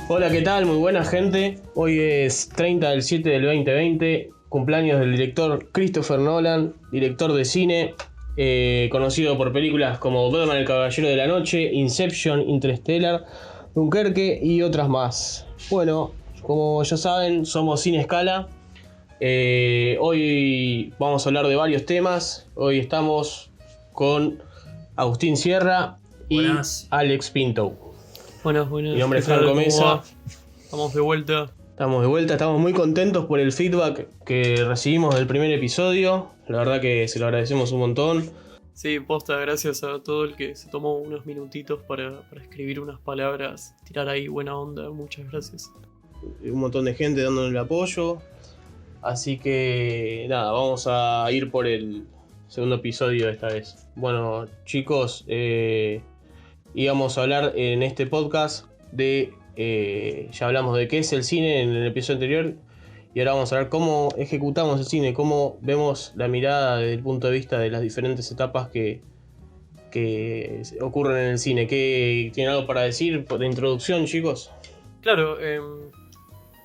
Hola, ¿qué tal? Muy buena gente. Hoy es 30 del 7 del 2020, cumpleaños del director Christopher Nolan, director de cine, conocido por películas como Batman el Caballero de la Noche, Inception, Interstellar, Dunkerque y otras más. Bueno, como ya saben, somos Sin Escala. Hoy vamos a hablar de varios temas. Hoy estamos con Agustín Sierra y Buenas, Alex Pinto. buenas, Mi buenas. nombre ¿Qué es tal? Franco ¿Cómo Mesa. va? Estamos de vuelta. Estamos de vuelta, estamos muy contentos por el feedback que recibimos del primer episodio. La verdad que se lo agradecemos un montón. Sí, posta, gracias a todo el que se tomó unos minutitos para escribir unas palabras, tirar ahí buena onda. Muchas gracias. Un montón de gente dándonos el apoyo. Así que nada, vamos a ir por el segundo episodio esta vez. Bueno, chicos, íbamos a hablar en este podcast de... ya hablamos de qué es el cine en el episodio anterior. Y ahora vamos a ver cómo ejecutamos el cine, cómo vemos la mirada desde el punto de vista de las diferentes etapas que ocurren en el cine. ¿Qué tienen algo para decir de introducción, chicos? Claro,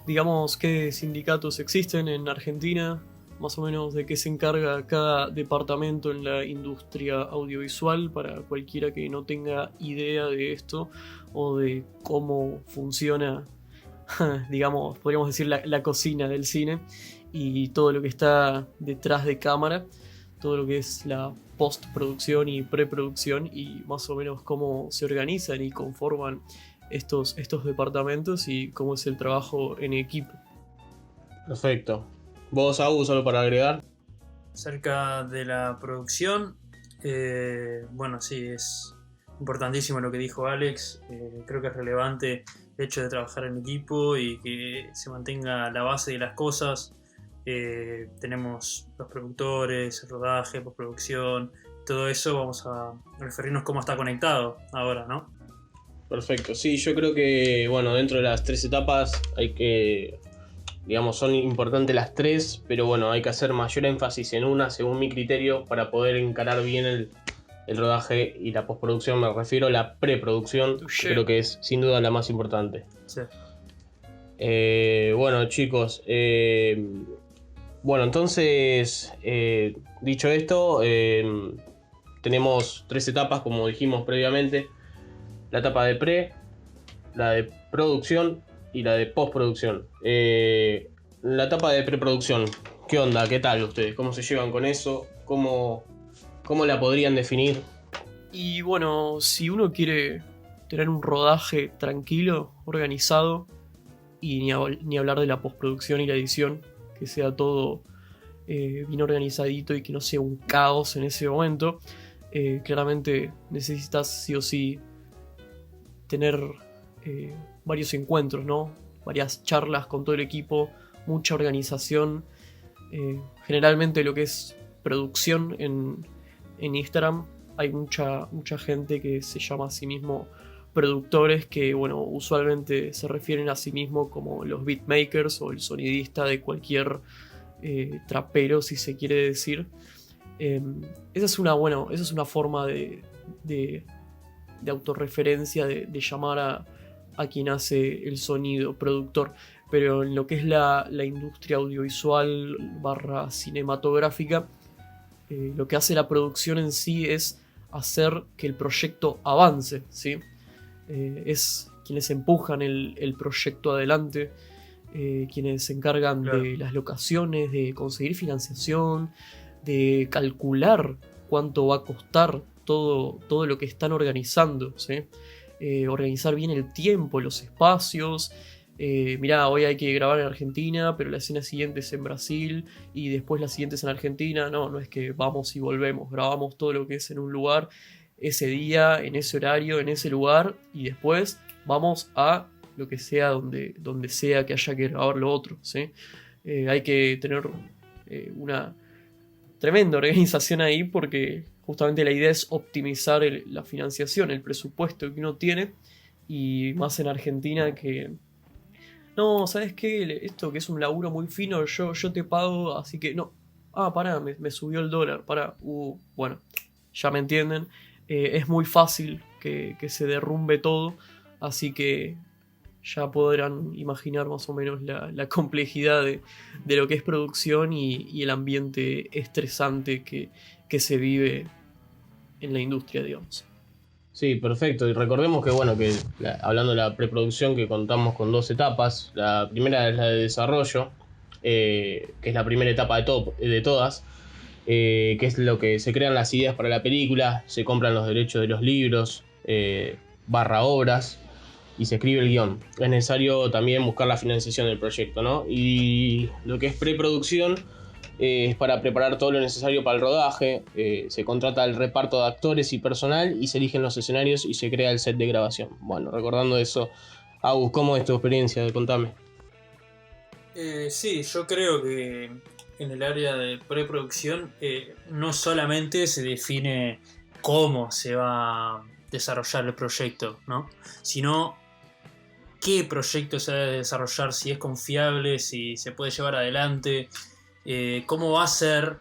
digamos qué sindicatos existen en Argentina, más o menos de qué se encarga cada departamento en la industria audiovisual para cualquiera que no tenga idea de esto o de cómo funciona, digamos, podríamos decir la cocina del cine y todo lo que está detrás de cámara, todo lo que es la postproducción y preproducción y más o menos cómo se organizan y conforman estos departamentos y cómo es el trabajo en equipo. Perfecto. ¿Vos, Agus, algo para agregar? Acerca de la producción, bueno, sí, es importantísimo lo que dijo Alex. Creo que es relevante el hecho de trabajar en equipo y que se mantenga la base de las cosas. Tenemos los productores, el rodaje, postproducción, todo eso. Vamos a referirnos cómo está conectado ahora, ¿no? Perfecto. Sí, yo creo que, bueno, dentro de las tres etapas hay que, digamos, son importantes las tres, pero bueno, hay que hacer mayor énfasis en una, según mi criterio, para poder encarar bien el rodaje y la postproducción. Me refiero a la preproducción, que creo que es sin duda la más importante. Sí. Bueno, chicos, bueno, entonces, dicho esto, tenemos tres etapas, como dijimos previamente. La etapa de pre, la de producción y la de postproducción. La etapa de preproducción, ¿qué onda? ¿Qué tal ustedes? ¿Cómo se llevan con eso? ¿Cómo la podrían definir? Y bueno, si uno quiere tener un rodaje tranquilo, organizado, y ni hablar de la postproducción y la edición, que sea todo bien organizadito y que no sea un caos en ese momento, claramente necesitas sí o sí tener varios encuentros, ¿no? Varias charlas con todo el equipo, mucha organización. Generalmente lo que es producción en Instagram, hay mucha gente que se llama a sí mismo productores que, bueno, usualmente se refieren a sí mismo como los beatmakers o el sonidista de cualquier trapero, si se quiere decir. Esa es una forma de autorreferencia, de llamar a quien hace el sonido, productor. Pero en lo que es la industria audiovisual barra cinematográfica, lo que hace la producción en sí es hacer que el proyecto avance, ¿sí? Es quienes empujan el proyecto adelante, quienes se encargan Claro. de las locaciones, de conseguir financiación, de calcular cuánto va a costar todo lo que están organizando, ¿sí? Organizar bien el tiempo, los espacios. Mirá, hoy hay que grabar en Argentina, pero la escena siguiente es en Brasil y después la siguiente es en Argentina. No es que vamos y volvemos, grabamos todo lo que es en un lugar, ese día, en ese horario, en ese lugar y después vamos a lo que sea donde sea que haya que grabar lo otro, ¿sí? Hay que tener una tremenda organización ahí porque justamente la idea es optimizar la financiación, el presupuesto que uno tiene y más en Argentina que no, ¿sabes qué? Esto que es un laburo muy fino, yo te pago, así que no. Ah, pará, me subió el dólar, pará. Bueno, ya me entienden. Es muy fácil que se derrumbe todo, así que ya podrán imaginar más o menos la complejidad de lo que es producción y el ambiente estresante que se vive en la industria, digamos. Sí, perfecto. Y recordemos que, bueno, que hablando de la preproducción, que contamos con 2 etapas. La primera es la de desarrollo, que es la primera etapa de todas, que es lo que se crean las ideas para la película, se compran los derechos de los libros, barra obras, y se escribe el guión. Es necesario también buscar la financiación del proyecto, ¿no? Y lo que es preproducción es para preparar todo lo necesario para el rodaje. Se contrata el reparto de actores y personal y se eligen los escenarios y se crea el set de grabación. Bueno, recordando eso, Agus, ¿cómo es tu experiencia? Contame. Sí, yo creo que en el área de preproducción no solamente se define cómo se va a desarrollar el proyecto, ¿no? Sino qué proyecto se debe desarrollar, si es confiable, si se puede llevar adelante, cómo va a ser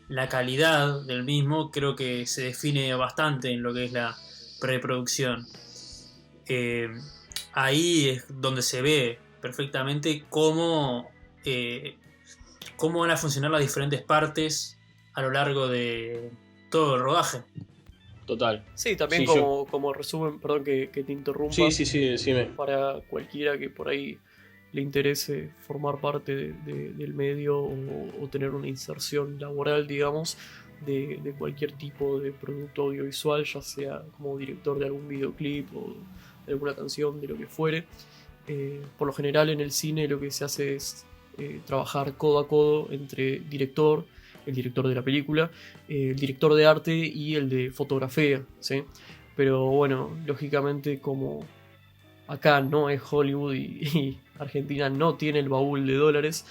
la calidad del mismo. Creo que se define bastante en lo que es la preproducción. Eh, Ahí es donde se ve perfectamente cómo van a funcionar las diferentes partes a lo largo de todo el rodaje. Total. Sí, también Sí, como resumen, perdón que te interrumpa, sí, decime. para cualquiera que por ahí le interese formar parte del medio o tener una inserción laboral, digamos, de cualquier tipo de producto audiovisual, ya sea como director de algún videoclip o de alguna canción, de lo que fuere. Por lo general en el cine lo que se hace es trabajar codo a codo entre el director de la película, el director de arte y el de fotografía, ¿sí? Pero bueno, lógicamente como acá no es Hollywood y Argentina no tiene el baúl de dólares,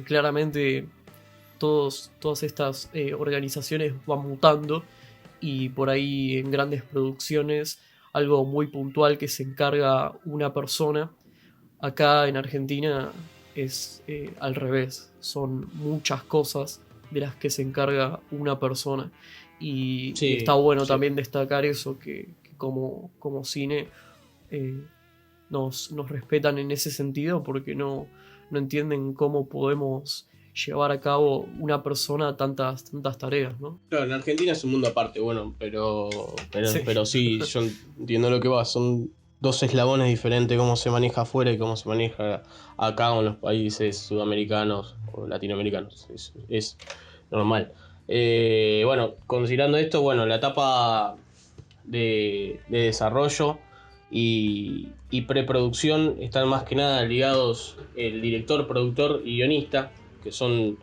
claramente todas estas organizaciones van mutando y por ahí en grandes producciones algo muy puntual que se encarga una persona. Acá en Argentina es al revés, son muchas cosas de las que se encarga una persona y está bueno también destacar eso, que como cine nos respetan en ese sentido porque no entienden cómo podemos llevar a cabo una persona tantas tareas, ¿no? Claro, en Argentina es un mundo aparte, bueno, Sí. pero sí, yo entiendo lo que va. Son 2 eslabones diferentes, cómo se maneja afuera y cómo se maneja acá en los países sudamericanos o latinoamericanos. Es normal. Bueno, considerando esto, bueno, la etapa de desarrollo y preproducción están más que nada ligados el director, productor y guionista, que son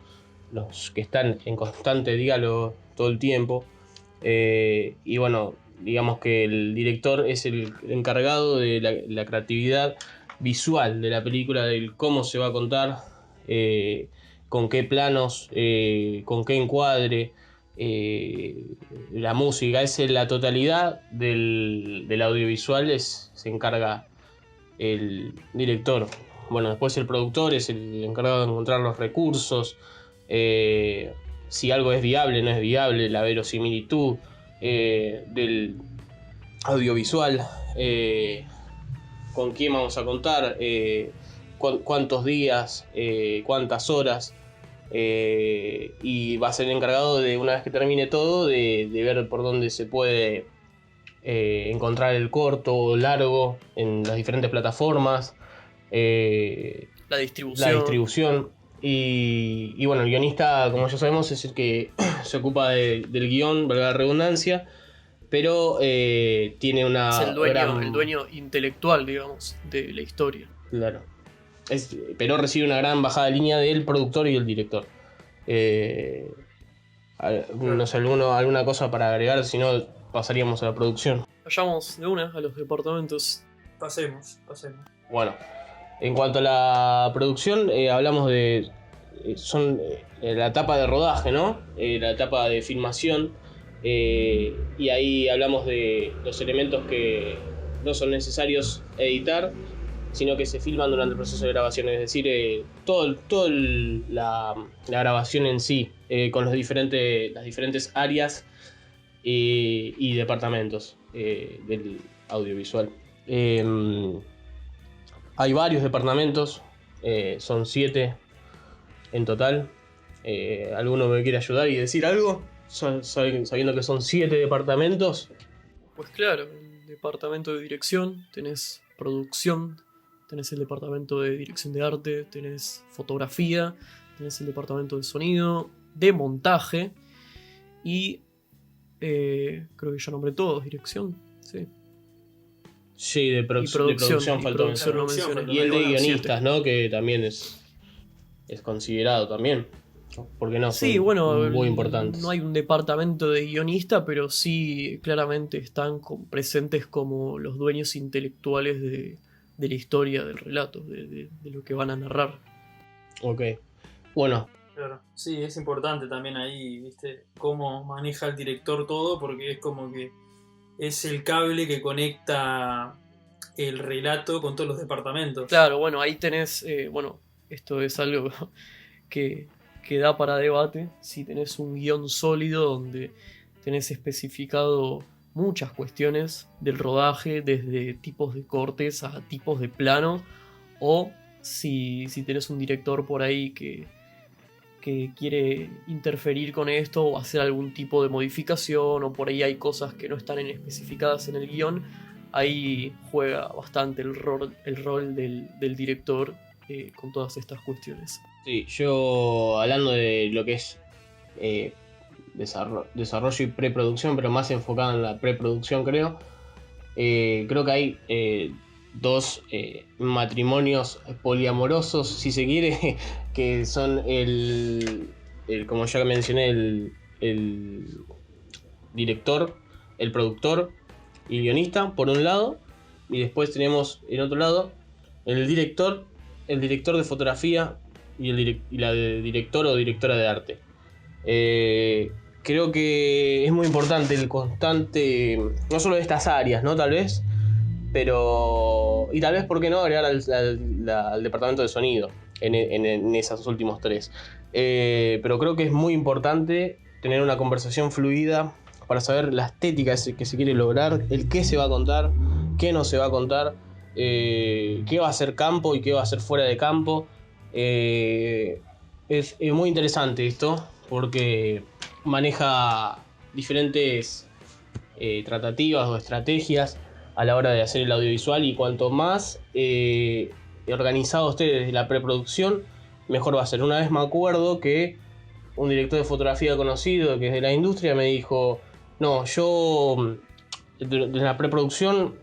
los que están en constante diálogo todo el tiempo. Y bueno, digamos que el director es el encargado de la creatividad visual de la película, del cómo se va a contar, con qué planos, con qué encuadre, la música, es la totalidad del audiovisual, se encarga el director. Bueno, después el productor es el encargado de encontrar los recursos, si algo es viable, no es viable, la verosimilitud del audiovisual, con quién vamos a contar, cuántos días, cuántas horas. Y va a ser el encargado de, una vez que termine todo, de ver por dónde se puede encontrar el corto o largo en las diferentes plataformas, La la distribución. distribución. Y bueno, el guionista, como ya sabemos, es el que se ocupa del guión, valga la redundancia, pero tiene una Es gran... el dueño intelectual, digamos, de la historia. Claro. Pero recibe una gran bajada de línea del productor y del director. No sé, alguna cosa para agregar, si no pasaríamos a la producción. Vayamos de una a los departamentos. Pasemos. Bueno, en cuanto a la producción, hablamos de la etapa de rodaje, ¿no? La etapa de filmación, y ahí hablamos de los elementos que no son necesarios editar, sino que se filman durante el proceso de grabación, es decir, toda la grabación en sí, con las diferentes áreas y departamentos del audiovisual. hay varios departamentos, son 7 en total. ¿Alguno me quiere ayudar y decir algo? Sabiendo que son 7 departamentos. Pues claro, el departamento de dirección, tenés producción, tenés el departamento de dirección de arte, tenés fotografía, tenés el departamento de sonido, de montaje y creo que ya nombré todos, dirección, sí. Sí, de producción faltó mencionar. no mencioné. Y el de Bueno, guionistas, 7. ¿no? Que también es considerado también. Porque no, Sí, son bueno, muy importantes. no hay un departamento de guionista, pero sí claramente están presentes como los dueños intelectuales de la historia del relato, de lo que van a narrar. Ok. Bueno, Claro. Sí, es importante también ahí, ¿viste? Cómo maneja el director todo, porque es como que es el cable que conecta el relato con todos los departamentos. Claro, bueno, ahí tenés, esto es algo que, que da para debate, si tenés un guión sólido donde tenés especificado muchas cuestiones del rodaje, desde tipos de cortes a tipos de plano, o si tenés un director por ahí que quiere interferir con esto o hacer algún tipo de modificación, o por ahí hay cosas que no están especificadas en el guión. Ahí juega bastante el rol del director con todas estas cuestiones. sí, yo hablando de lo que es desarrollo y preproducción, pero más enfocado en la preproducción, creo que hay 2 matrimonios poliamorosos, si se quiere, que son como ya mencioné, el director, el productor y guionista, por un lado, y después tenemos en otro lado el director de fotografía y la de director o directora de arte. Creo que es muy importante el constante, no solo de estas áreas, ¿no? Tal vez, pero... Y tal vez, ¿por qué no agregar al departamento de sonido en esos últimos 3? Pero creo que es muy importante tener una conversación fluida para saber la estética que se quiere lograr, el qué se va a contar, qué no se va a contar, qué va a ser campo y qué va a ser fuera de campo. Es muy interesante esto porque maneja diferentes tratativas o estrategias a la hora de hacer el audiovisual, y cuanto más organizado esté desde la preproducción, mejor va a ser. Una vez me acuerdo que un director de fotografía conocido que es de la industria me dijo: no, yo desde la preproducción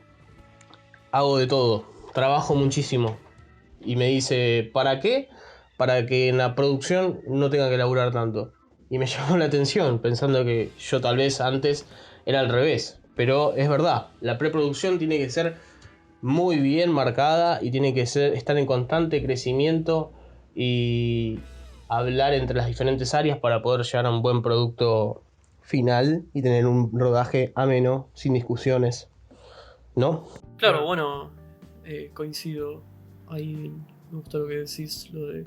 hago de todo, trabajo muchísimo. Y me dice: ¿para qué? Para que en la producción no tenga que laburar tanto. Y me llamó la atención, pensando que yo tal vez antes era al revés. Pero es verdad, la preproducción tiene que ser muy bien marcada y tiene que estar en constante crecimiento y hablar entre las diferentes áreas para poder llegar a un buen producto final y tener un rodaje ameno, sin discusiones, ¿no? Claro, bueno, coincido. Ahí me gusta lo que decís, lo de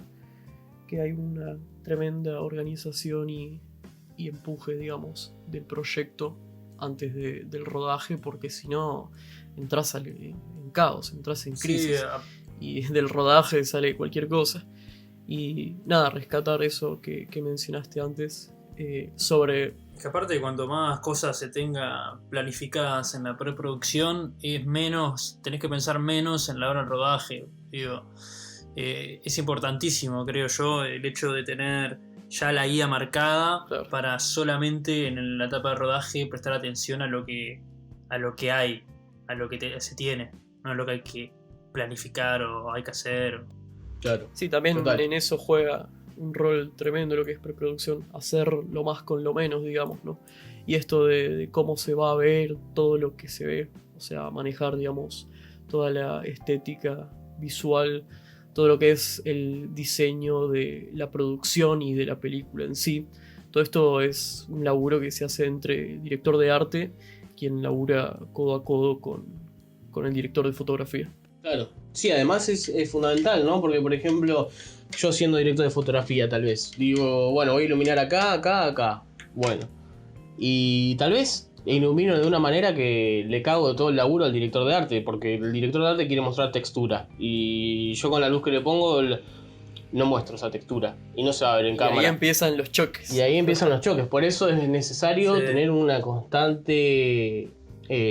que hay una tremenda organización y empuje, digamos, del proyecto antes del rodaje, porque si no entras en caos, entras en crisis, y del rodaje sale cualquier cosa. Y nada, rescatar eso que mencionaste antes sobre... Que aparte, cuanto más cosas se tenga planificadas en la preproducción, tenés que pensar menos en la hora del rodaje. Digo, es importantísimo, creo yo, el hecho de tener ya la guía marcada, claro, para solamente en la etapa de rodaje prestar atención a lo que hay, a lo que se tiene, no a lo que hay que planificar o hay que hacer. Claro. Sí, también total, en eso juega un rol tremendo lo que es preproducción, hacer lo más con lo menos, digamos, ¿no? Y esto de cómo se va a ver todo lo que se ve, o sea, manejar, digamos, toda la estética visual, todo lo que es el diseño de la producción y de la película en sí. Todo esto es un laburo que se hace entre el director de arte, quien labura codo a codo con el director de fotografía. Claro, sí, además es fundamental, ¿no? Porque, por ejemplo, yo siendo director de fotografía, tal vez, digo, bueno, voy a iluminar acá. Bueno, y tal vez ilumino de una manera que le cago todo el laburo al director de arte, porque el director de arte quiere mostrar textura, y yo con la luz que le pongo no muestro esa textura, y no se va a ver en Y cámara. ahí empiezan los choques. Y ahí empiezan los choques, por eso es necesario tener una constante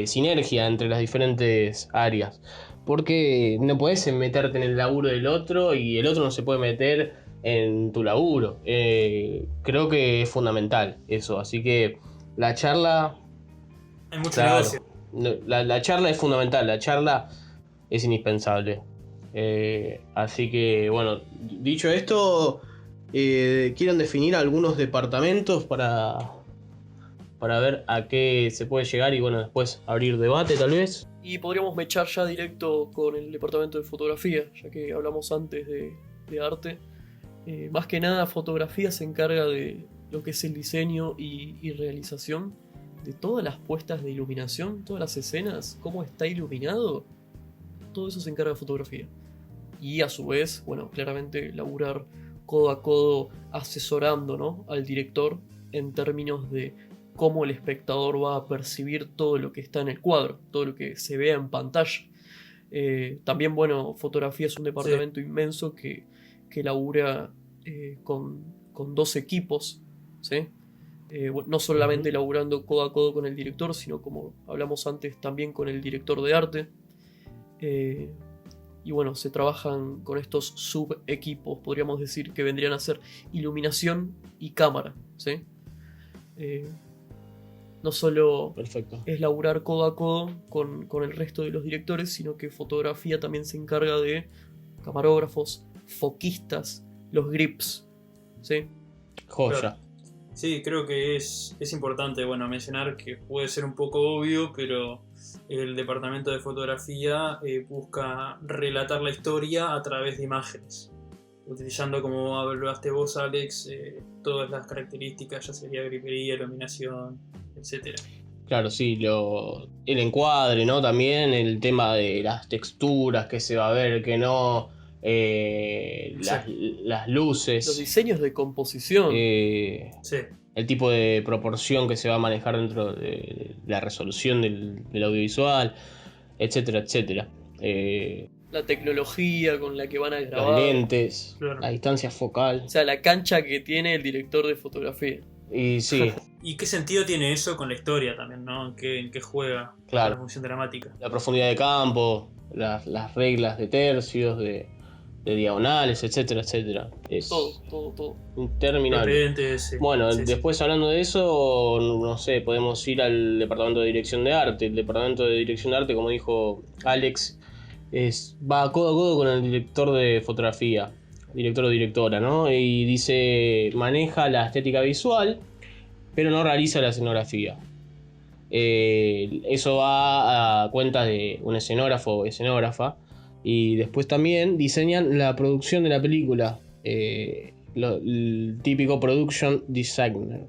sinergia entre las diferentes áreas, porque no podés meterte en el laburo del otro y el otro no se puede meter en tu laburo. Creo que es fundamental eso, así que la charla... Hay mucho Claro, negocio. la charla es fundamental, la charla es indispensable. Así que, bueno, dicho esto, ¿quieren definir algunos departamentos para ver a qué se puede llegar y, bueno, después abrir debate tal vez? Y podríamos mechar ya directo con el departamento de fotografía, ya que hablamos antes de arte. Más que nada, fotografía se encarga de lo que es el diseño y realización de todas las puestas de iluminación, todas las escenas, cómo está iluminado. Todo eso se encarga de fotografía. Y a su vez, bueno, claramente laburar codo a codo asesorando, ¿no?, al director en términos de cómo el espectador va a percibir todo lo que está en el cuadro, todo lo que se vea en pantalla. También, bueno, fotografía es un departamento inmenso que labura con dos equipos, ¿sí? No solamente laburando codo a codo con el director, sino, como hablamos antes, también con el director de arte. Y bueno, se trabajan con estos sub-equipos, podríamos decir, que vendrían a ser iluminación y cámara, ¿sí? No solo Perfecto. es laburar codo a codo con el resto de los directores, sino que fotografía también se encarga de camarógrafos, foquistas, los grips, ¿sí? Joya. Claro. Sí, creo que es importante, bueno, mencionar que puede ser un poco obvio, pero el departamento de fotografía busca relatar la historia a través de imágenes, utilizando, como hablaste vos, Alex, todas las características, ya sería gripería, iluminación, etc. Claro, sí, el encuadre, ¿no? También el tema de las texturas que se va a ver, que no, las luces. Los diseños de composición. Sí. El tipo de proporción que se va a manejar dentro de la resolución del audiovisual, etcétera, etcétera. La tecnología con la que van a grabar. Los lentes, Claro. la distancia focal. O sea, la cancha que tiene el director de fotografía. Y sí, ¿Y qué sentido tiene eso con la historia también, ¿no? ¿En qué juega Claro. la función dramática? la profundidad de campo, las reglas de tercios, de diagonales, etcétera, etcétera. Es Todo. interminable. Los lentes, sí. Bueno, Sí, sí. después hablando de eso, no sé, podemos ir al departamento de dirección de arte. El departamento de dirección de arte, como dijo Alex, va codo a codo con el director de fotografía, director o directora, ¿no? Y dice, maneja la estética visual, pero no realiza la escenografía. Eso va a cuenta de un escenógrafo o escenógrafa. Y después también diseñan la producción de la película. El típico production designer.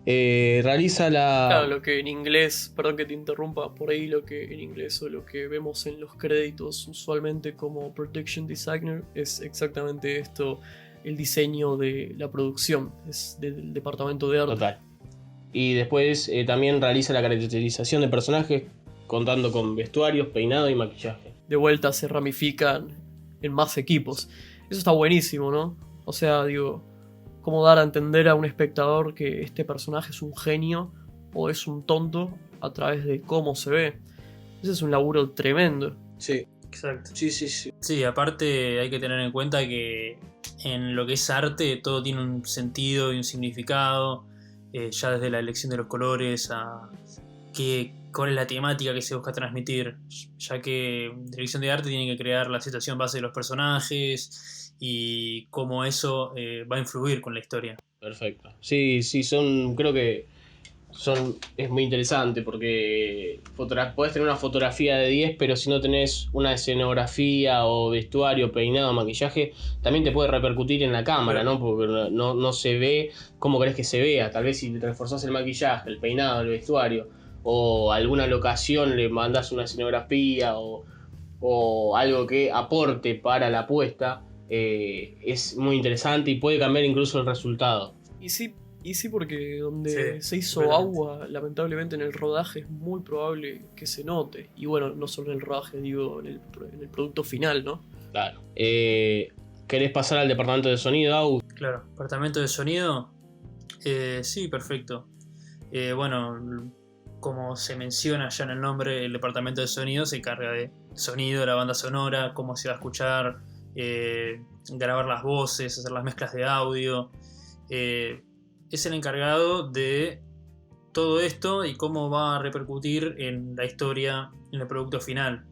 Realiza la... Claro, lo que en inglés, perdón que te interrumpa, por ahí lo que en inglés o lo que vemos en los créditos usualmente como production designer es exactamente esto, el diseño de la producción, es del departamento de arte. Total. Y después también realiza la caracterización de personajes, contando con vestuarios, peinado y maquillaje. De vuelta se ramifican en más equipos. Eso está buenísimo, ¿no? O sea, digo, cómo dar a entender a un espectador que este personaje es un genio o es un tonto a través de cómo se ve. Ese es un laburo tremendo. Sí, Exacto. sí. Sí, aparte hay que tener en cuenta que en lo que es arte todo tiene un sentido y un significado, ya desde la elección de los colores a cuál es la temática que se busca transmitir, ya que dirección de arte tiene que crear la situación base de los personajes y cómo eso va a influir con la historia. Perfecto. Sí, creo que es muy interesante porque podés tener una fotografía de 10, pero si no tenés una escenografía o vestuario, peinado, maquillaje, también te puede repercutir en la cámara, Claro. ¿no? Porque no se ve como querés que se vea. Tal vez si te reforzás el maquillaje, el peinado, el vestuario, o alguna locación le mandás una escenografía o algo que aporte para la puesta, es muy interesante y puede cambiar incluso el resultado. Y sí, Y sí, porque donde Sí, se hizo completamente. agua, lamentablemente en el rodaje es muy probable que se note. Y bueno, no solo en el rodaje, digo, en el producto final, ¿no? Claro. ¿Querés pasar al departamento de sonido, Agus? Claro, departamento de sonido. Sí, perfecto. Bueno, como se menciona ya en el nombre, el departamento de sonido se encarga de sonido, la banda sonora, cómo se va a escuchar, grabar las voces, hacer las mezclas de audio. Es el encargado de todo esto y cómo va a repercutir en la historia, en el producto final.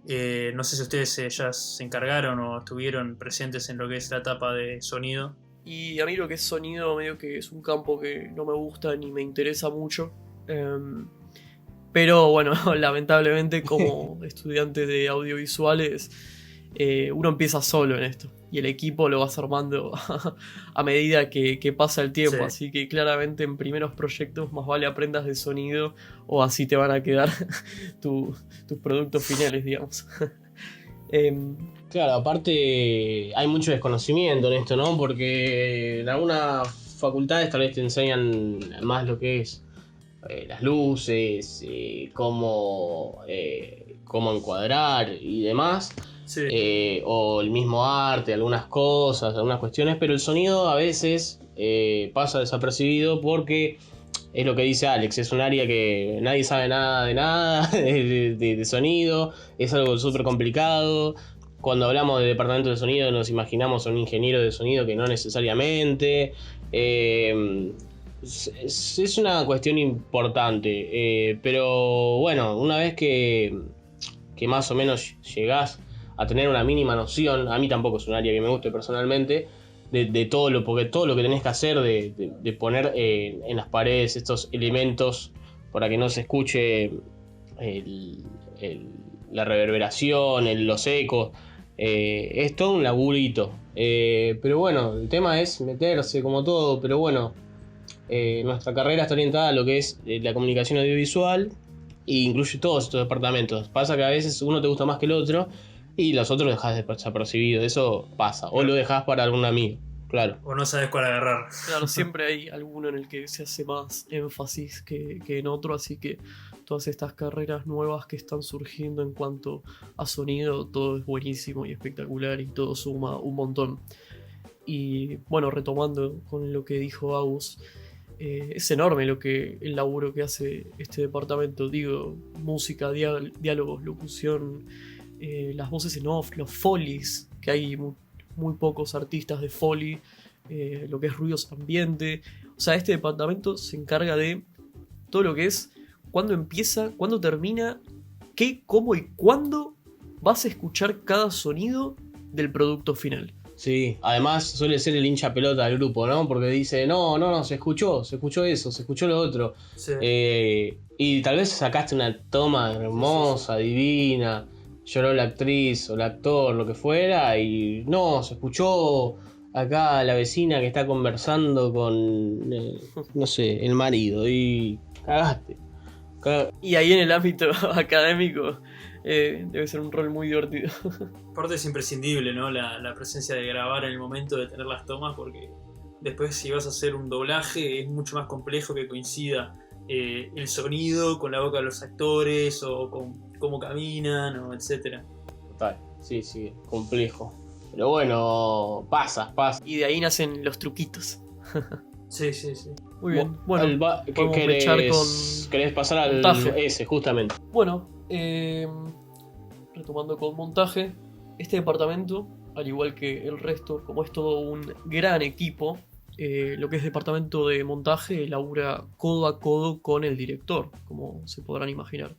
No sé si ustedes ya se encargaron o estuvieron presentes en lo que es la etapa de sonido. Y a mí lo que es sonido, medio que es un campo que no me gusta ni me interesa mucho. Pero bueno, lamentablemente como estudiante de audiovisuales, uno empieza solo en esto. Y el equipo lo vas armando a medida que pasa el tiempo. Sí. Así que claramente en primeros proyectos más vale aprendas de sonido o así te van a quedar tus productos finales, digamos. Claro, aparte hay mucho desconocimiento en esto, ¿no? Porque en algunas facultades tal vez te enseñan más lo que es las luces, cómo encuadrar y demás. Sí, O el mismo arte, algunas cosas, algunas cuestiones, pero el sonido a veces pasa desapercibido porque es lo que dice Alex, es un área que nadie sabe nada de nada, de sonido, es algo súper complicado. Cuando hablamos de departamento de sonido nos imaginamos a un ingeniero de sonido que no necesariamente. Es una cuestión importante, pero bueno, una vez que más o menos llegás a tener una mínima noción, a mí tampoco es un área que me guste personalmente, de todo porque todo lo que tenés que hacer de poner en las paredes estos elementos para que no se escuche el- el- la reverberación, los ecos, es todo un laburito. Pero bueno, el tema es meterse como todo, pero bueno, nuestra carrera está orientada a lo que es la comunicación audiovisual e incluye todos estos departamentos. Pasa que a veces uno te gusta más que el otro y los otros dejás desapercibido. Eso pasa. O lo claro. dejás para algún amigo. Claro. O no sabes cuál agarrar. Claro, siempre hay alguno en el que se hace más énfasis que en otro, así que todas estas carreras nuevas que están surgiendo en cuanto a sonido, todo es buenísimo y espectacular y todo suma un montón. Y bueno, retomando con lo que dijo Agus, es enorme el laburo que hace este departamento. Digo, música, diálogos, locución, las voces en off, los folies, que hay muy pocos artistas de foley, lo que es ruidos ambiente. O sea, este departamento se encarga de todo lo que es cuándo empieza, cuándo termina, qué, cómo y cuándo vas a escuchar cada sonido del producto final. Sí, además suele ser el hincha pelota del grupo, ¿no? Porque dice, no, se escuchó eso, se escuchó lo otro. Sí. Y tal vez sacaste una toma hermosa, divina, lloró la actriz o el actor, lo que fuera, y no, se escuchó acá la vecina que está conversando con, no sé, el marido, y cagaste. Y ahí en el ámbito académico debe ser un rol muy divertido. Aparte es imprescindible, ¿no? La presencia de grabar en el momento de tener las tomas, porque después si vas a hacer un doblaje es mucho más complejo que coincida el sonido con la boca de los actores o con cómo caminan, o etcétera. Total, sí, complejo. Pero bueno, pasa. Y de ahí nacen los truquitos. Sí. Muy bien. Bueno, podemos ¿Querés pasar al montaje. ese, justamente? Bueno, retomando con montaje, este departamento, al igual que el resto, como es todo un gran equipo, lo que es departamento de montaje labura codo a codo con el director, como se podrán imaginar,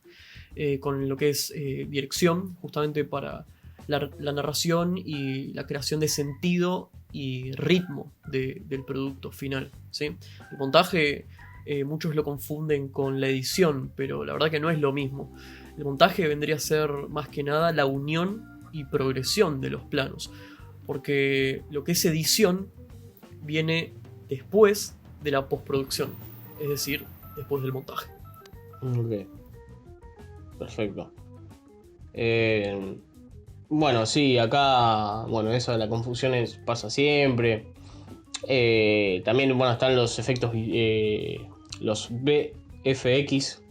con lo que es dirección, justamente para la narración y la creación de sentido y ritmo del producto final, ¿sí? El montaje, muchos lo confunden con la edición, pero la verdad que no es lo mismo. El montaje vendría a ser más que nada la unión y progresión de los planos, porque lo que es edición viene después de la postproducción, es decir, después del montaje. Ok. Perfecto. Bueno, sí, acá, bueno, eso de la confusión pasa siempre. También, bueno, están los efectos, los VFX,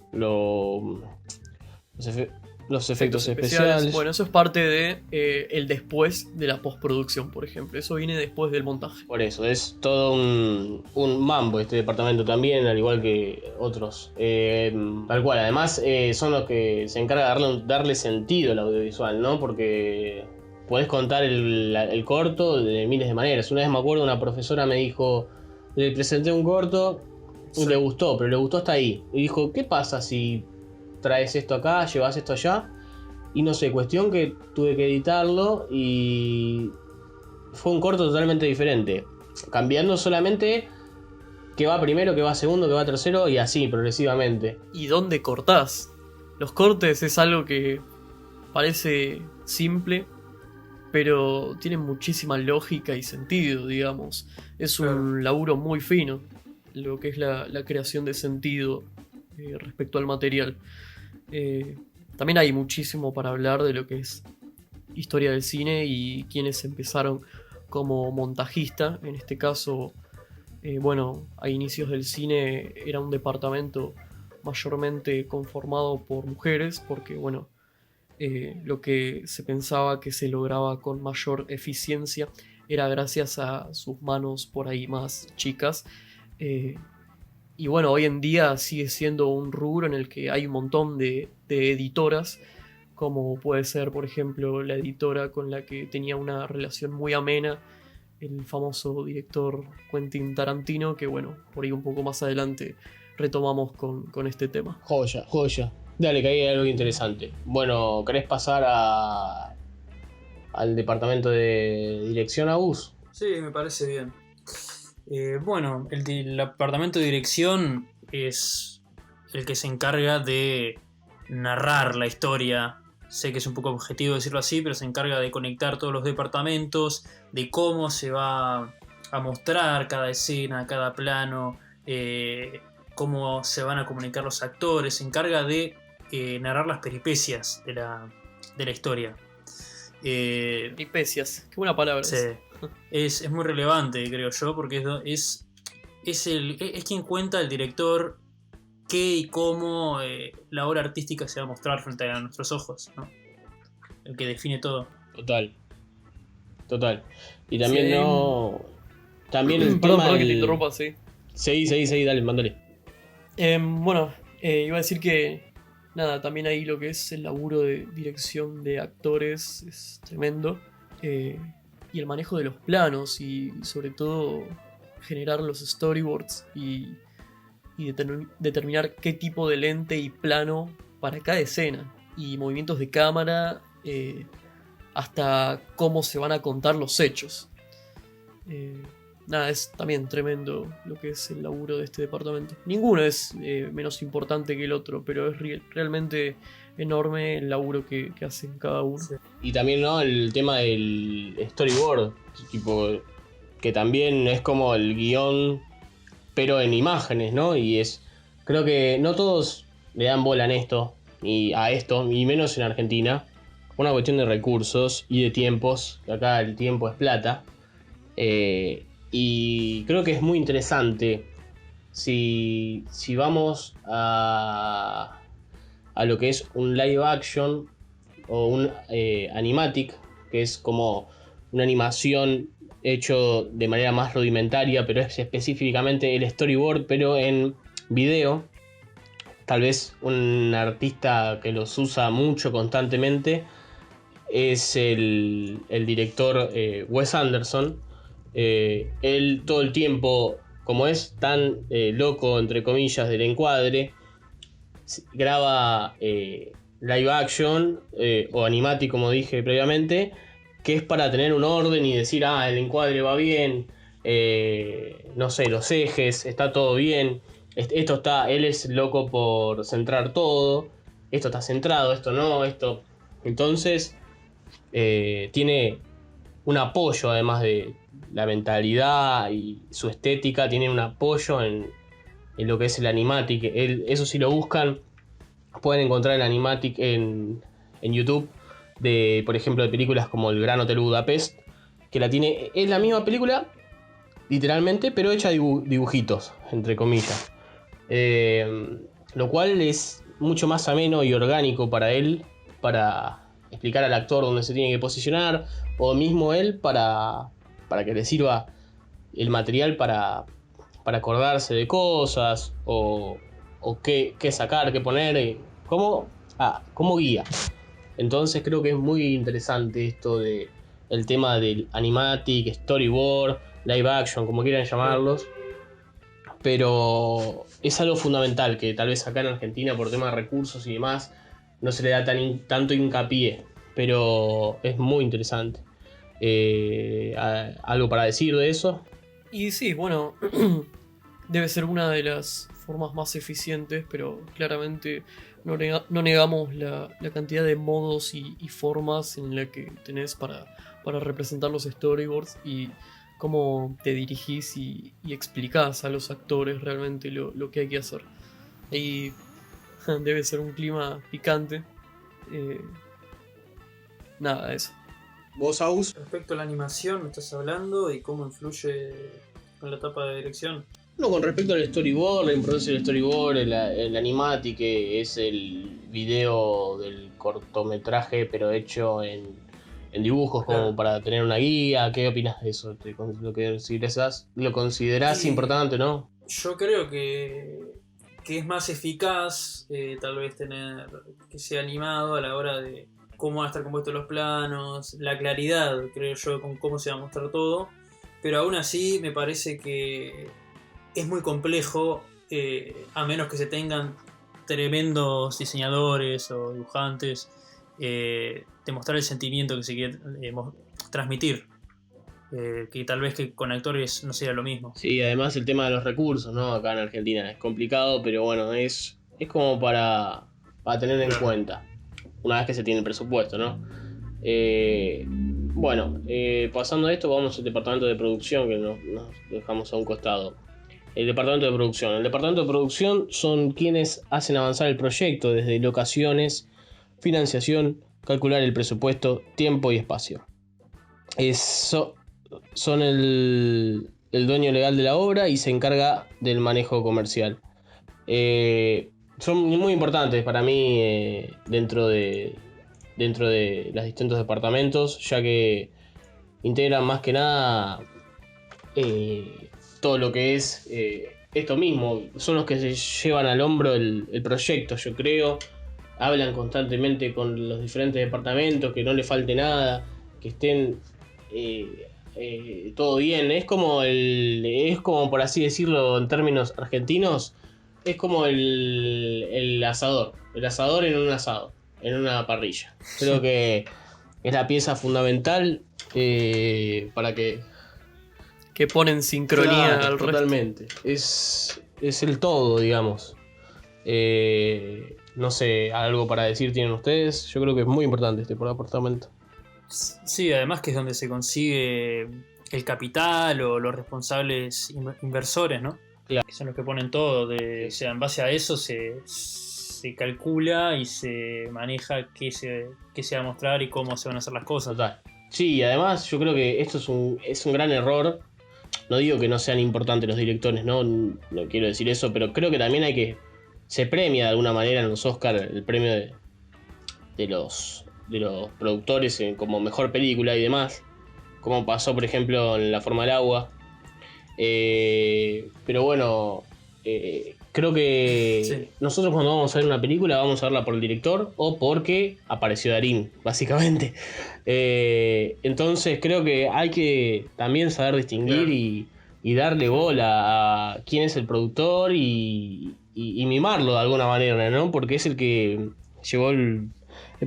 los efectos especiales. Bueno, eso es parte de el después de la postproducción, por ejemplo. Eso viene después del montaje. Por eso, es todo un mambo este departamento también, al igual que otros. Tal cual, además son los que se encargan de darle sentido al audiovisual, ¿no? Porque podés contar el corto de miles de maneras. Una vez me acuerdo, una profesora me dijo, le presenté un corto y le gustó, pero le gustó hasta ahí. Y dijo, ¿qué pasa si traes esto acá, llevas esto allá? Y no sé, cuestión que tuve que editarlo y fue un corto totalmente diferente, cambiando solamente que va primero, que va segundo, que va tercero y así progresivamente. ¿Y dónde cortás? Los cortes es algo que parece simple, pero tiene muchísima lógica y sentido, digamos. Es un laburo muy fino, lo que es la creación de sentido respecto al material. También hay muchísimo para hablar de lo que es historia del cine y quienes empezaron como montajista. En este caso, bueno, a inicios del cine era un departamento mayormente conformado por mujeres, porque bueno, lo que se pensaba que se lograba con mayor eficiencia era gracias a sus manos por ahí más chicas. Y bueno, hoy en día sigue siendo un rubro en el que hay un montón de editoras, como puede ser, por ejemplo, la editora con la que tenía una relación muy amena el famoso director Quentin Tarantino, que bueno, por ahí un poco más adelante retomamos con este tema. Joya, joya. Dale, que ahí hay algo interesante. Bueno, ¿querés pasar al departamento de dirección, Agus? Sí, me parece bien. Bueno, el departamento de dirección es el que se encarga de narrar la historia. Sé que es un poco objetivo decirlo así, pero se encarga de conectar todos los departamentos, de cómo se va a mostrar cada escena, cada plano, cómo se van a comunicar los actores. Se encarga de narrar las peripecias de la historia. Peripecias, qué buena palabra. Sí. Es muy relevante, creo yo, porque es quien cuenta el director qué y cómo la obra artística se va a mostrar frente a nuestros ojos, ¿no? El que define todo. Total. Y también sí. También el perdón, tema que te interrumpa, sí. Seguí, dale, mándale. Bueno, iba a decir que nada, también ahí lo que es el laburo de dirección de actores es tremendo. Y el manejo de los planos y sobre todo generar los storyboards y determinar qué tipo de lente y plano para cada escena y movimientos de cámara, hasta cómo se van a contar los hechos. Nada, es también tremendo lo que es el laburo de este departamento. Ninguno es menos importante que el otro, pero es realmente enorme el laburo que hacen cada uno. Sí. Y también, ¿no?, el tema del storyboard, tipo, que también es como el guión, pero en imágenes, ¿no? Y creo que no todos le dan bola a esto, y menos en Argentina, una cuestión de recursos y de tiempos, que acá el tiempo es plata. Y creo que es muy interesante si vamos a lo que es un live action o un animatic, que es como una animación hecho de manera más rudimentaria, pero es específicamente el storyboard, pero en video. Tal vez un artista que los usa mucho constantemente es el director Wes Anderson. Él todo el tiempo, como es tan loco, entre comillas, del encuadre, graba live action o animatic, como dije previamente, que es para tener un orden y decir, el encuadre va bien, no sé, los ejes, está todo bien, él es loco por centrar todo, esto está centrado, esto no, esto. Entonces tiene un apoyo, además de la mentalidad y su estética, tiene un apoyo en lo que es el animatic. Eso, si lo buscan, pueden encontrar el animatic en YouTube, por ejemplo, de películas como El Gran Hotel Budapest, que es la misma película, literalmente, pero hecha dibujitos, entre comillas. Lo cual es mucho más ameno y orgánico para él, para explicar al actor dónde se tiene que posicionar, o mismo él para que le sirva el material para acordarse de cosas, o qué sacar, qué poner, como guía. Entonces creo que es muy interesante esto de el tema del animatic, storyboard, live action, como quieran llamarlos. Pero es algo fundamental que tal vez acá en Argentina, por temas de recursos y demás, no se le da tanto hincapié. Pero es muy interesante. ¿Algo para decir de eso? Y sí, bueno, debe ser una de las formas más eficientes, pero claramente no negamos la cantidad de modos y formas en la que tenés para representar los storyboards y cómo te dirigís y explicás a los actores realmente lo que hay que hacer. Ahí debe ser un clima picante. Nada, eso. ¿Vos, Aus? Respecto a la animación, me estás hablando y cómo influye con la etapa de dirección. No, con respecto al storyboard, la importancia del storyboard, el animatic, que es el video del cortometraje, pero hecho en dibujos, Claro. como para tener una guía. ¿Qué opinas de eso? ¿Lo considerás Y importante, no? Yo creo que es más eficaz tal vez tener que sea animado a la hora de cómo van a estar compuestos los planos, la claridad, creo yo, con cómo se va a mostrar todo. Pero aún así me parece que es muy complejo, a menos que se tengan tremendos diseñadores o dibujantes, demostrar el sentimiento que se quiere transmitir. Que tal vez que con actores no sea lo mismo. Sí, además el tema de los recursos, ¿no? Acá en Argentina es complicado, pero bueno, es como para tener en cuenta, una vez que se tiene el presupuesto, ¿no? Pasando a esto, vamos al departamento de producción, que nos dejamos a un costado. El departamento de producción. El departamento de producción son quienes hacen avanzar el proyecto desde locaciones, financiación, calcular el presupuesto, tiempo y espacio. Son el dueño legal de la obra y se encarga del manejo comercial. Son muy importantes para mí dentro de los distintos departamentos, ya que integran más que nada todo lo que es esto mismo. Son los que se llevan al hombro el proyecto, yo creo. Hablan constantemente con los diferentes departamentos, que no le falte nada, que estén todo bien. Es como por así decirlo en términos argentinos, es como el asador. El asador en un asado, en una parrilla. Creo que es la pieza fundamental para que pone en sincronía claro, al resto. totalmente. Es el todo, digamos. No sé, algo para decir tienen ustedes. Yo creo que es muy importante este departamento. Sí, además que es donde se consigue el capital o los responsables inversores, ¿no? Claro. Que son los que ponen todo. O sea, en base a eso se calcula y se maneja qué se va a mostrar y cómo se van a hacer las cosas. Total. Sí, y además yo creo que esto es un gran error. No digo que no sean importantes los directores, no quiero decir eso, pero creo que también se premia de alguna manera en los Oscars el premio de los productores como mejor película y demás, como pasó por ejemplo en La forma del agua. Pero bueno, creo que Sí. nosotros cuando vamos a ver una película vamos a verla por el director o porque apareció Darín, básicamente. Entonces creo que hay que también saber distinguir Claro. y darle bola a quién es el productor y mimarlo de alguna manera, ¿no? Porque es el que llevó el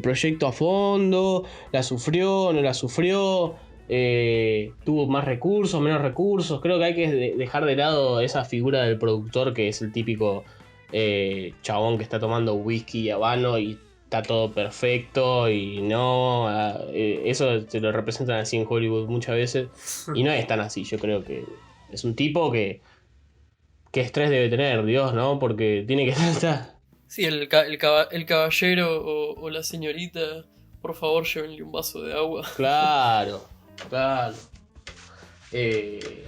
proyecto a fondo, la sufrió, no la sufrió, tuvo más recursos, menos recursos. Creo que hay que dejar de lado esa figura del productor que es el típico chabón que está tomando whisky y habano y está todo perfecto y no, eso se lo representan así en Hollywood muchas veces y no es tan así. Yo creo que es un tipo que qué estrés debe tener, Dios, ¿no? Porque tiene que estar... Sí, el caballero o la señorita, por favor llévenle un vaso de agua. Claro, claro.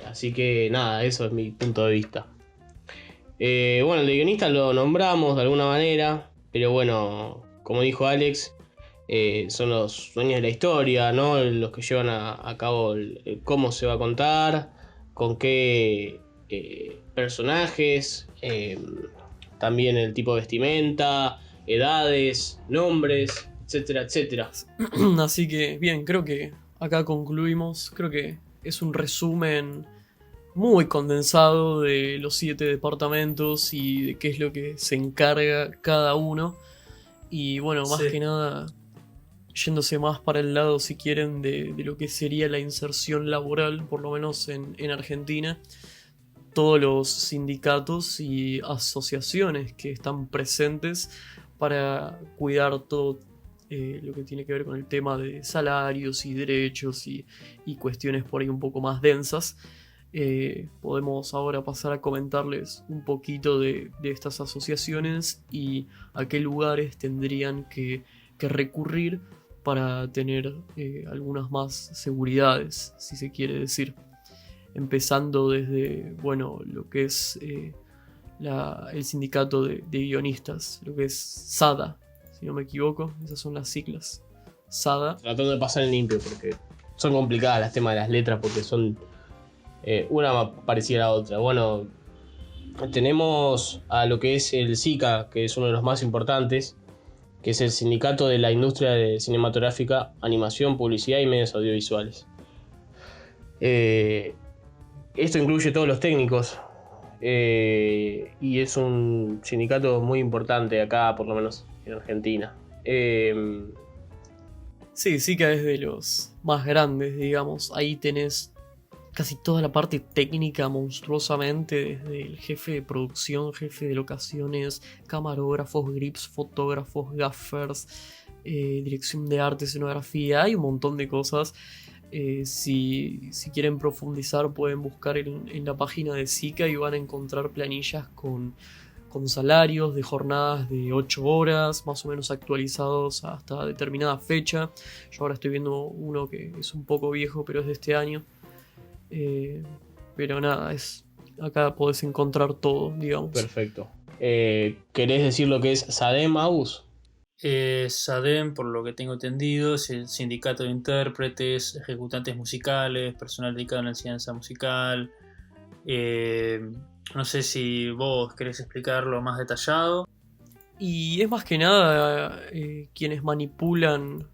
Así que nada, eso es mi punto de vista. Bueno, el de guionista lo nombramos de alguna manera, pero bueno, como dijo Alex, son los dueños de la historia, ¿no? Los que llevan a cabo cómo se va a contar, con qué personajes, también el tipo de vestimenta, edades, nombres, etcétera, etcétera. Así que, bien, creo que acá concluimos. Creo que es un resumen muy condensado de los 7 departamentos y de qué es lo que se encarga cada uno. Y bueno, más Sí. que nada, yéndose más para el lado, si quieren, de lo que sería la inserción laboral, por lo menos en Argentina. Todos los sindicatos y asociaciones que están presentes para cuidar todo lo que tiene que ver con el tema de salarios y derechos y cuestiones por ahí un poco más densas. Podemos ahora pasar a comentarles un poquito de estas asociaciones y a qué lugares tendrían que recurrir para tener algunas más seguridades, si se quiere decir. Empezando desde, bueno, lo que es el sindicato de guionistas, lo que es SADA, si no me equivoco, esas son las siglas. SADA. Tratando de pasar en limpio porque son complicadas las temas de las letras porque son una parecida a la otra. Bueno, tenemos a lo que es el SICA, que es uno de los más importantes, que es el Sindicato de la Industria Cinematográfica, Animación, Publicidad y Medios Audiovisuales. Esto incluye todos los técnicos y es un sindicato muy importante acá, por lo menos en Argentina. Sí, SICA es de los más grandes, digamos. Ahí tenés casi toda la parte técnica monstruosamente, desde el jefe de producción, jefe de locaciones, camarógrafos, grips, fotógrafos, gaffers, dirección de arte, escenografía. Hay un montón de cosas. Si quieren profundizar pueden buscar en la página de SICA y van a encontrar planillas con salarios de jornadas de 8 horas, más o menos actualizados hasta determinada fecha. Yo ahora estoy viendo uno que es un poco viejo, pero es de este año. Pero nada, acá podés encontrar todo, digamos. Perfecto. ¿Querés decir lo que es SADEM, Agus? SADEM, por lo que tengo entendido, es el sindicato de intérpretes, ejecutantes musicales, personal dedicado a la enseñanza musical. No sé si vos querés explicarlo más detallado. Y es más que nada quienes manipulan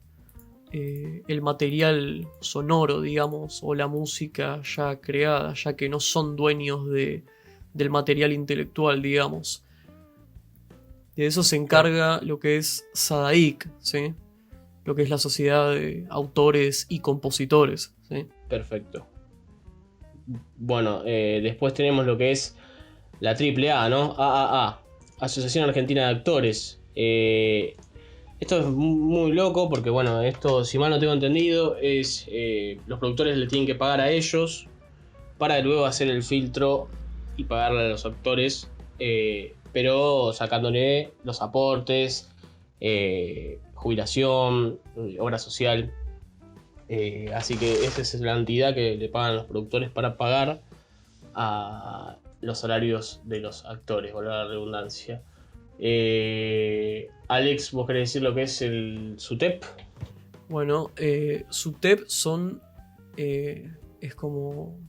el material sonoro, digamos, o la música ya creada, ya que no son dueños del material intelectual, digamos. De eso se encarga lo que es SADAIC, ¿sí? Lo que es la Sociedad de Autores y Compositores, ¿sí? Perfecto. Bueno, después tenemos lo que es la AAA, ¿no? AAA, Asociación Argentina de Actores. Esto es muy loco porque, bueno, esto, si mal no tengo entendido, es los productores le tienen que pagar a ellos para luego hacer el filtro y pagarle a los actores, pero sacándole los aportes, jubilación, obra social. Así que esa es la cantidad que le pagan los productores para pagar a los salarios de los actores, valga la redundancia. Alex, ¿vos querés decir lo que es el SUTEP? Bueno, SUTEP es como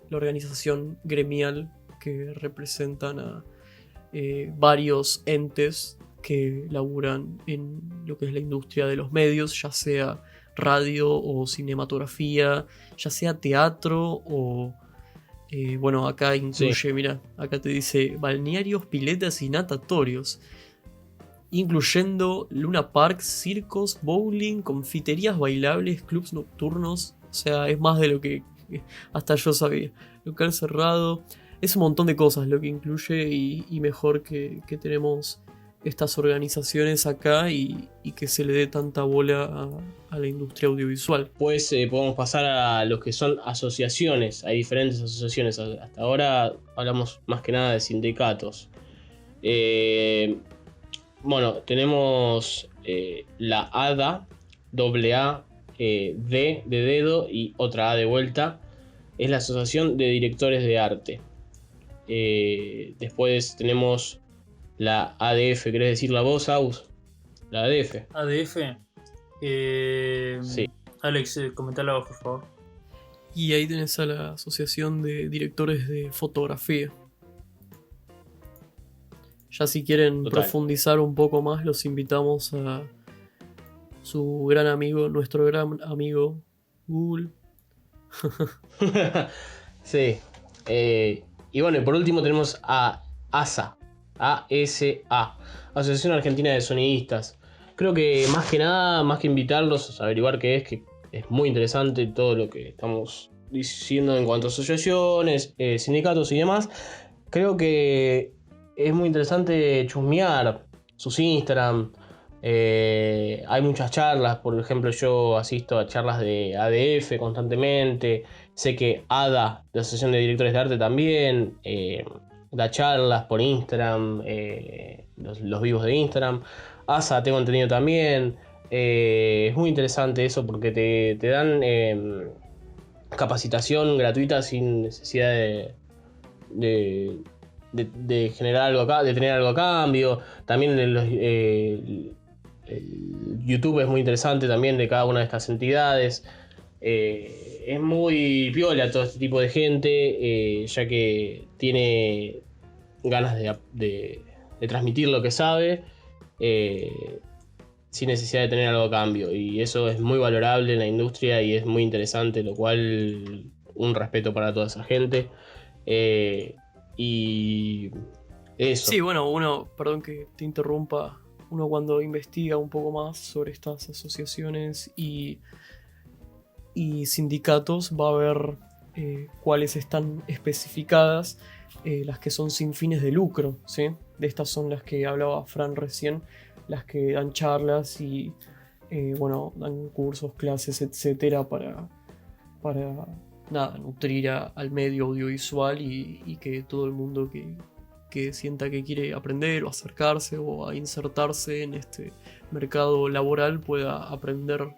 la organización gremial que representan a varios entes que laburan en lo que es la industria de los medios, ya sea radio o cinematografía, ya sea teatro o... bueno, acá incluye, Sí. mira, acá te dice balnearios, piletas y natatorios, incluyendo Luna Park, circos, bowling, confiterías bailables, clubs nocturnos. O sea, es más de lo que hasta yo sabía. Local cerrado, es un montón de cosas lo que incluye y mejor que tenemos estas organizaciones acá y que se le dé tanta bola a la industria audiovisual. Pues podemos pasar a lo que son asociaciones. Hay diferentes asociaciones. Hasta ahora hablamos más que nada de sindicatos. Bueno, tenemos la ADA, doble A, D de dedo y otra A de vuelta, es la Asociación de Directores de Arte. Después tenemos la ADF, ¿querés decirla vos, Aus? La ADF. ADF. Sí. Alex, comentala vos, por favor. Y ahí tenés a la Asociación de Directores de Fotografía. Ya si quieren Total. profundizar un poco más, los invitamos a su gran amigo, nuestro gran amigo Google. Sí. Y bueno, y por último tenemos a ASA. ASA. Asociación Argentina de Sonidistas. Creo que más que nada, más que invitarlos a averiguar qué es, que es muy interesante todo lo que estamos diciendo en cuanto a asociaciones, sindicatos y demás. Creo que es muy interesante chusmear sus Instagram. Hay muchas charlas, por ejemplo, yo asisto a charlas de ADF constantemente. Sé que ADA, la Asociación de Directores de Arte, también da charlas por Instagram, los vivos de Instagram. ASA tengo entendido también. Es muy interesante eso porque te dan capacitación gratuita sin necesidad de generar algo acá, de tener algo a cambio. También el YouTube es muy interesante también de cada una de estas entidades. Es muy piola todo este tipo de gente, ya que tiene ganas de transmitir lo que sabe, sin necesidad de tener algo a cambio. Y eso es muy valorable en la industria y es muy interesante, lo cual un respeto para toda esa gente. Y eso. Sí, bueno, uno, perdón que te interrumpa, uno cuando investiga un poco más sobre estas asociaciones y sindicatos va a ver cuáles están especificadas, las que son sin fines de lucro, ¿sí? De estas son las que hablaba Fran recién, las que dan charlas y bueno, dan cursos, clases, etcétera, para nada, nutrir al medio audiovisual y que todo el mundo que sienta que quiere aprender o acercarse o a insertarse en este mercado laboral pueda aprender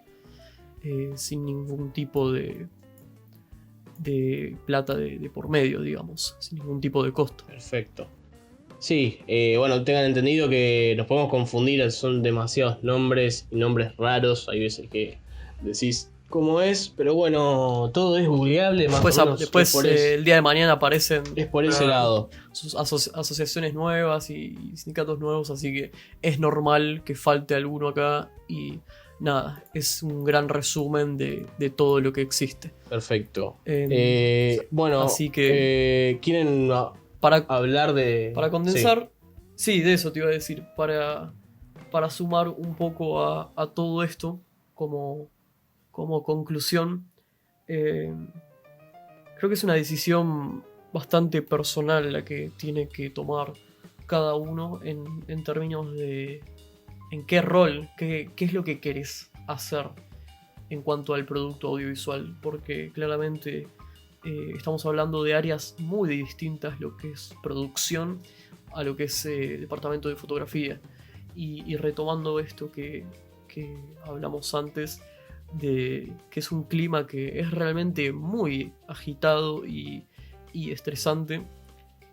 sin ningún tipo de plata de por medio, digamos, sin ningún tipo de costo. Perfecto. Sí, bueno, tengan entendido que nos podemos confundir, son demasiados nombres y nombres raros. Hay veces que decís cómo es, pero bueno, todo es googleable más o menos. Después el día de mañana aparecen es por ese lado. sus asociaciones nuevas y sindicatos nuevos, así que es normal que falte alguno acá y nada, es un gran resumen de todo lo que existe. Perfecto. Bueno, así que ¿quieren hablar de...? Para condensar, sí, de eso te iba a decir, para sumar un poco a todo esto como conclusión, creo que es una decisión bastante personal la que tiene que tomar cada uno en términos de en qué rol, qué es lo que querés hacer en cuanto al producto audiovisual, porque claramente estamos hablando de áreas muy distintas, lo que es producción a lo que es departamento de fotografía, y retomando esto que hablamos antes, de que es un clima que es realmente muy agitado y estresante,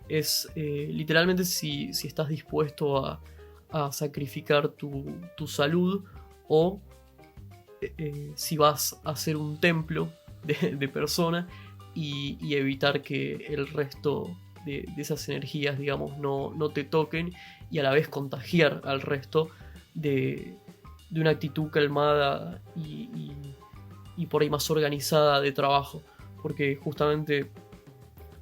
es literalmente si estás dispuesto a sacrificar tu salud o si vas a ser un templo de persona y evitar que el resto de esas energías, digamos, no te toquen, y a la vez contagiar al resto de una actitud calmada y por ahí más organizada de trabajo, porque justamente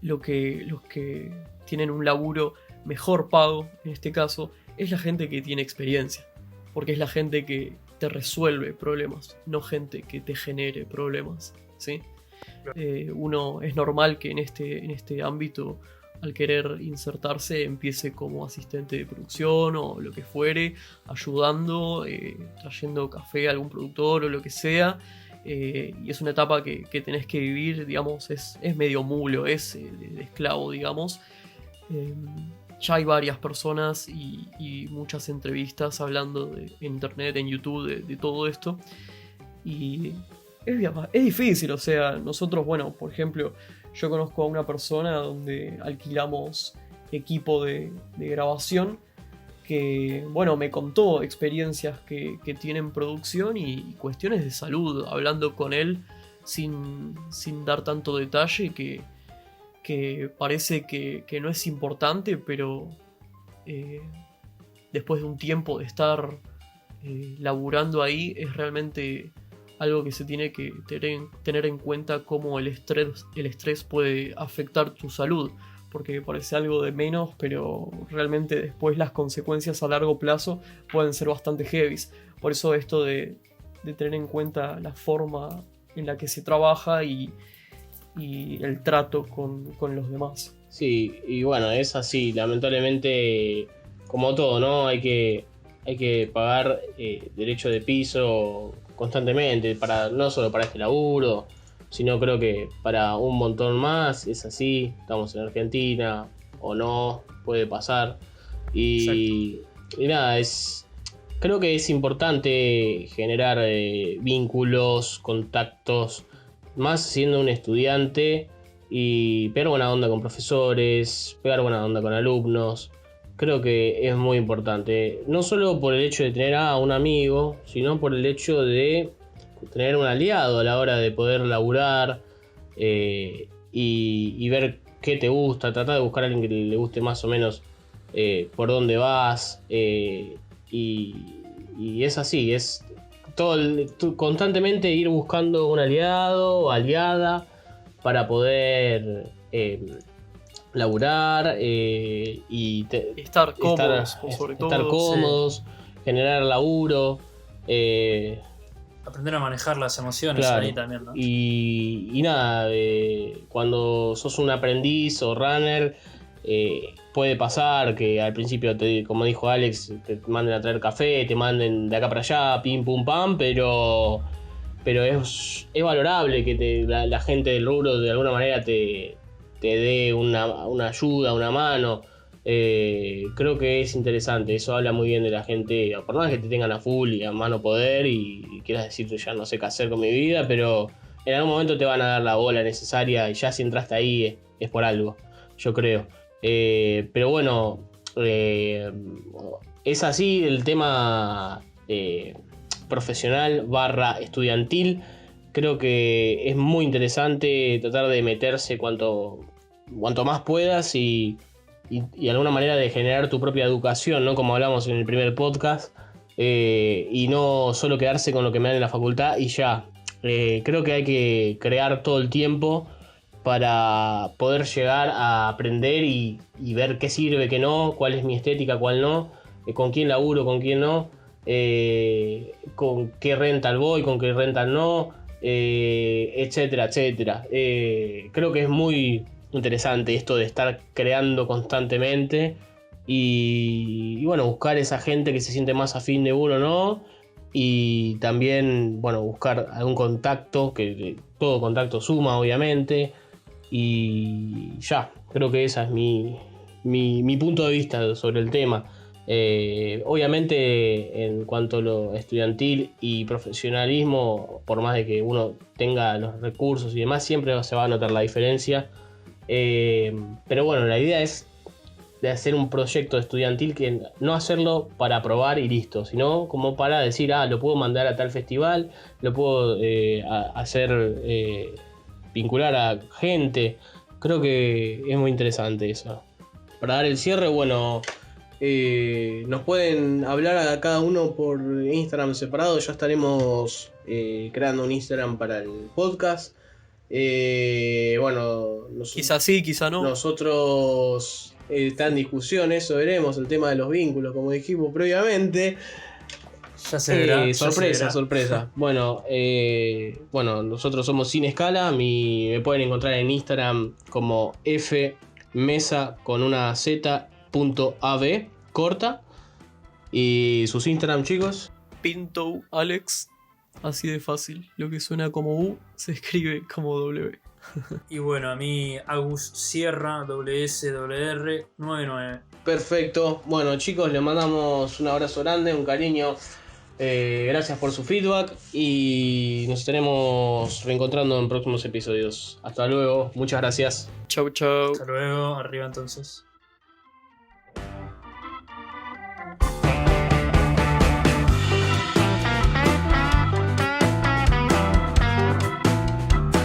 los que tienen un laburo mejor pago en este caso es la gente que tiene experiencia, porque es la gente que te resuelve problemas, no gente que te genere problemas, ¿sí? Uno es normal que en este ámbito, al querer insertarse, empiece como asistente de producción o lo que fuere, ayudando, trayendo café a algún productor o lo que sea, y es una etapa que tenés que vivir, digamos, es medio mulo, es de esclavo, digamos. Ya hay varias personas y muchas entrevistas hablando en internet, en YouTube, de todo esto. Y es difícil, o sea, nosotros, bueno, por ejemplo, yo conozco a una persona donde alquilamos equipo de grabación que, bueno, me contó experiencias que tiene en producción y cuestiones de salud, hablando con él sin dar tanto detalle, que parece que no es importante, pero después de un tiempo de estar laburando ahí, es realmente algo que se tiene que tener en cuenta, cómo el estrés puede afectar tu salud, porque parece algo de menos, pero realmente después las consecuencias a largo plazo pueden ser bastante heavies. Por eso esto de tener en cuenta la forma en la que se trabaja y el trato con los demás. Sí, y bueno, es así, lamentablemente, como todo, ¿no? Hay que pagar derecho de piso constantemente, no solo para este laburo, sino creo que para un montón más. Es así, estamos en Argentina, o no, puede pasar. Y nada, creo que es importante generar vínculos, contactos, más siendo un estudiante, y pegar buena onda con profesores, pegar buena onda con alumnos. Creo que es muy importante, no solo por el hecho de tener a un amigo, sino por el hecho de tener un aliado a la hora de poder laburar, y ver qué te gusta, tratar de buscar a alguien que le guste más o menos por dónde vas, y es así, es constantemente ir buscando un aliado o aliada para poder laburar, y Estar cómodos, sobre todo. Estar cómodos, sí. Generar laburo. Aprender a manejar las emociones, claro. Ahí también, ¿no? Y nada, cuando sos un aprendiz o runner, puede pasar que al principio, como dijo Alex, te manden a traer café, te manden de acá para allá, pim pum pam, pero es valorable que la gente del rubro de alguna manera te dé una ayuda, una mano. Creo que es interesante, eso habla muy bien de la gente, por más que te tengan a full y a mano poder y quieras decirte ya no sé qué hacer con mi vida, pero en algún momento te van a dar la bola necesaria, y ya si entraste ahí es por algo, yo creo. Pero bueno, es así el tema profesional / estudiantil. Creo que es muy interesante tratar de meterse cuanto más puedas y de alguna manera de generar tu propia educación, ¿no? Como hablamos en el primer podcast, y no solo quedarse con lo que me dan en la facultad y ya. Creo que hay que crear todo el tiempo para poder llegar a aprender y ver qué sirve, qué no, cuál es mi estética, cuál no, con quién laburo, con quién no, con qué rental voy, con qué rental no, etcétera, etcétera. Creo que es muy interesante esto de estar creando constantemente y bueno, buscar esa gente que se siente más afín de uno, ¿no? Y también, bueno, buscar algún contacto, que todo contacto suma, obviamente. Y ya, creo que ese es mi punto de vista sobre el tema. Obviamente, en cuanto a lo estudiantil y profesionalismo, por más de que uno tenga los recursos y demás, siempre se va a notar la diferencia. Pero bueno, la idea es de hacer un proyecto estudiantil, que no hacerlo para probar y listo, sino como para decir, lo puedo mandar a tal festival, lo puedo hacer vincular a gente. Creo que es muy interesante eso. Para dar el cierre, bueno, nos pueden hablar a cada uno por Instagram separado. Ya estaremos creando un Instagram para el podcast. Bueno, quizás sí, quizás no. Nosotros está en discusión, eso veremos, el tema de los vínculos, como dijimos previamente. Ya se verá. Sorpresa. Bueno, nosotros somos Sin Escala. Me pueden encontrar en Instagram como fmesa con una z.ab corta. Y sus Instagram, chicos. Pinto Alex. Así de fácil. Lo que suena como U se escribe como W. Y bueno, a mí Agus Sierra, WSWR 99. Perfecto. Bueno, chicos, les mandamos un abrazo grande, un cariño Gracias por su feedback y nos estaremos reencontrando en próximos episodios. Hasta luego, muchas gracias. Chau, chau. Hasta luego, arriba entonces.